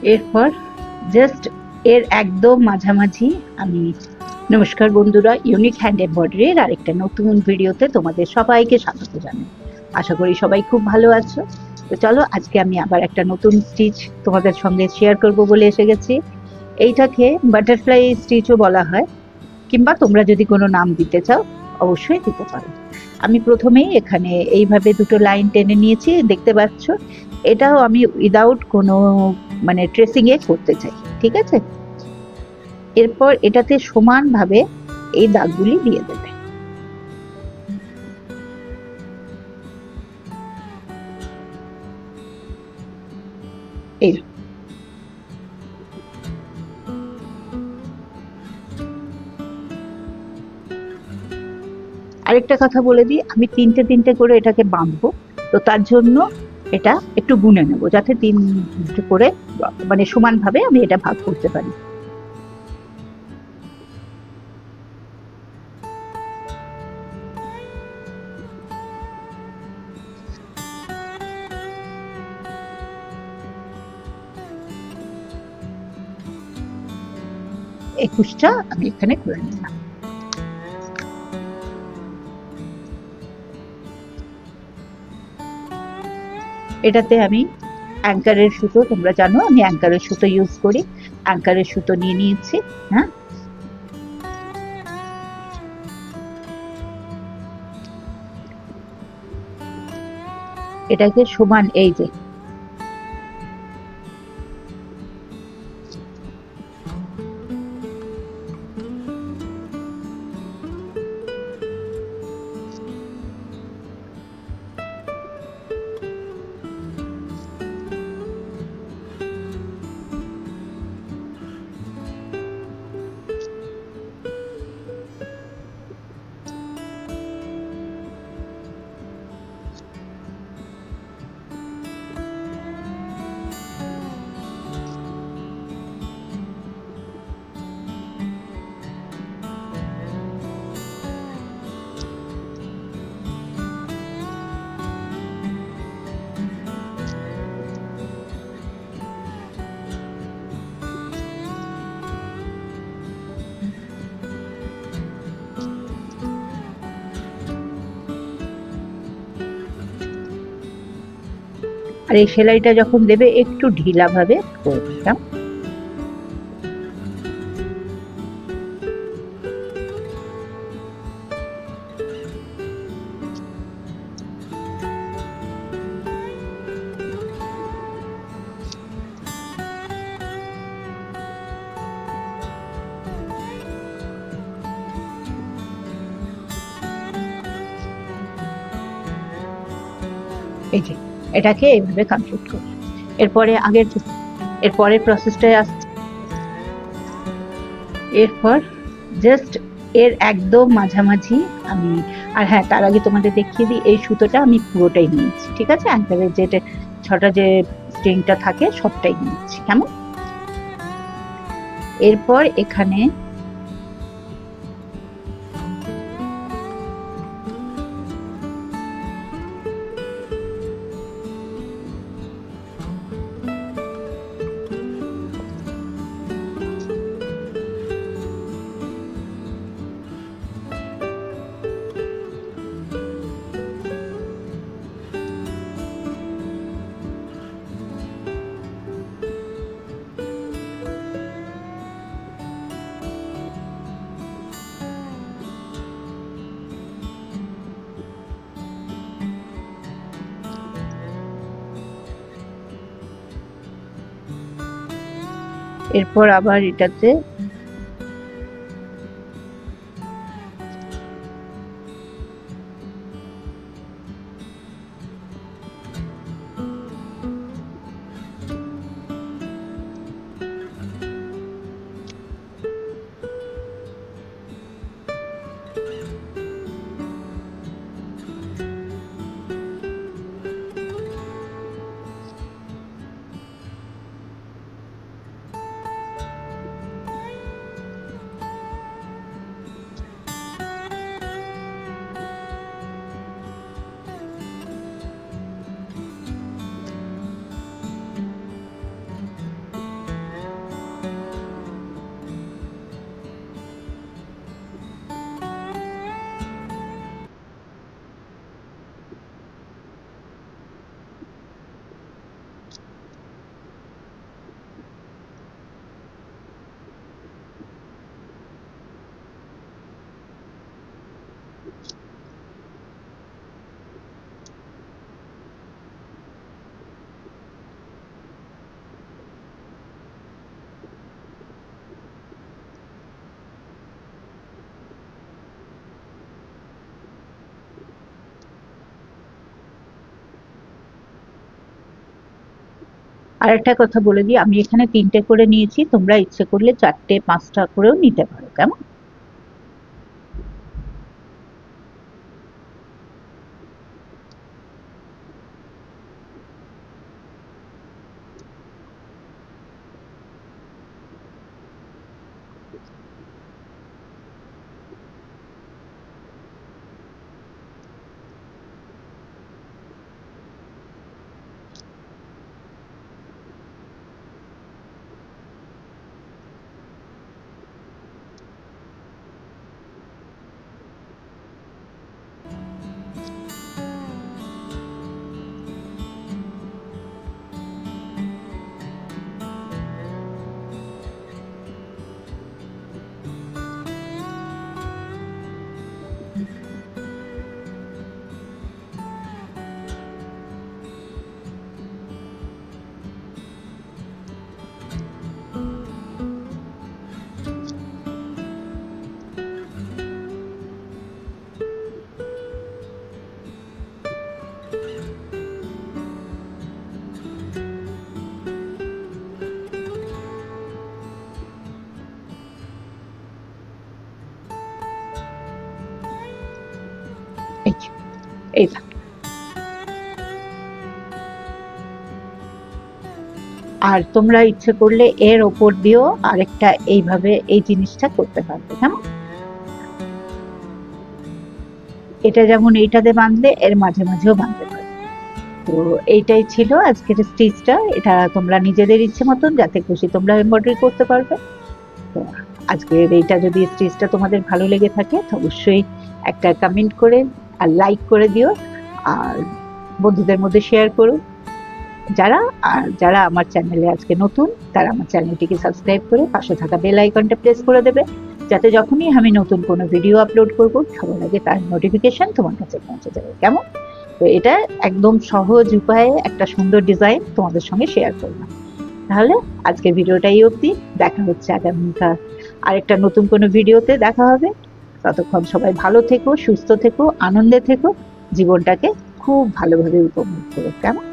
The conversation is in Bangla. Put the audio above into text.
এরপর জাস্ট এর একদম মাঝামাঝি আমি নমস্কার বন্ধুরা, ইউনিক হ্যান্ড এমব্রয়ডারির আরেকটা নতুন ভিডিওতে তোমাদের সবাইকে স্বাগত জানাই। আশা করি সবাই খুব ভালো আছো। তো চলো, আজকে আমি আবার একটা নতুন স্টিচ তোমাদের সঙ্গে শেয়ার করব বলে এসে গেছি। এইটাকে বাটারফ্লাই স্টিচও বলা হয়, কিংবা তোমরা যদি কোনো নাম দিতে চাও অবশ্যই দিতে পারো। আমি প্রথমেই এখানে এইভাবে দুটো লাইন টেনে নিয়েছি, দেখতে পাচ্ছ। এটাও আমি উইদাউট কোনো মানে ট্রেসিং এ করতে চাই, ঠিক আছে। এরপর এটাতে সমানভাবে এই দাগগুলি দিয়ে দেবে। এই আরেকটা কথা বলে দিই, আমি তিনটে তিনটে করে এটাকে বাঁধবো, তো তার জন্য এটা একটু গুনে নেবো যাতে তিনটে করে মানে সমানভাবে আমি এটা ভাগ করতে পারি। একুশটা আমি এখানে করে নিলাম। এটাতে আমি অ্যাঙ্কারের সুতো, তোমরা জানো আমি অ্যাঙ্কারের সুতো ইউজ করি, অ্যাঙ্কারের সুতো নিয়ে নিয়েছি। হ্যাঁ, এটাকে সমান এই যে আর এই সেলাইটা যখন দেবে একটু ঢিলা ভাবে করে দিতাম। এই যে এটাকে এইভাবে কমপ্লিট করি। এরপরে এরপরের প্রসেসটায় আসছে। এরপর জাস্ট এর একদম মাঝামাঝি আমি, আর হ্যাঁ তার আগে তোমাদের দেখিয়ে দিই, এই সুতোটা আমি পুরোটাই নিয়েছি, ঠিক আছে। অ্যাঙ্কারের যে ছটা যে স্ট্রিংটা থাকে সবটাই নিয়েছি, কেমন। এরপর এখানে এরপর আবার এটাতে আর একটা কথা বলে দিই, আমি এখানে 3টে করে নিয়েছি, তোমরা ইচ্ছে করলে 4টে 5টা করেও নিতে পারো। কেমন? এই যে, এই দেখো। আর তোমরা ইচ্ছে করলে এর ওপর দিয়েও আরেকটা এইভাবে এই জিনিসটা করতে পারবে। কেমন? এটা যেমন এইটাতে বাঁধলে এর মাঝে মাঝেও বাঁধতে পারবে। তো এইটাই ছিল আজকের স্টিচটা। এটা তোমরা নিজেদের ইচ্ছে মতন যাতে খুশি তোমরা এমব্রয়ডারি করতে পারবে। তো আজকের এইটা যদি স্টিচটা তোমাদের ভালো লেগে থাকে তো অবশ্যই একটা কমেন্ট করে আর লাইক করে দিও, আর বন্ধুদের মধ্যে শেয়ার করো। যারা আমার চ্যানেলে আজকে নতুন তারা আমার চ্যানেলটিকে সাবস্ক্রাইব করে পাশে থাকা বেল আইকনটা প্রেস করে দেবে, যাতে যখনই আমি নতুন কোনো ভিডিও আপলোড করব সবার আগে তার নোটিফিকেশন তোমার কাছে পৌঁছে যাবে। কেমন? তো এটা একদম সহজ উপায়ে একটা সুন্দর ডিজাইন তোমাদের সঙ্গে শেয়ার করলাম। তাহলে আজকের ভিডিওটা এই অবধি। দেখা হচ্ছে আগামীকাল আরেকটা নতুন কোনো ভিডিওতে দেখা হবে। ততক্ষণ সবাই ভালো থেকো, সুস্থ থেকো, আনন্দে থেকো, জীবনটাকে খুব ভালোভাবে উপভোগ করো। কেমন?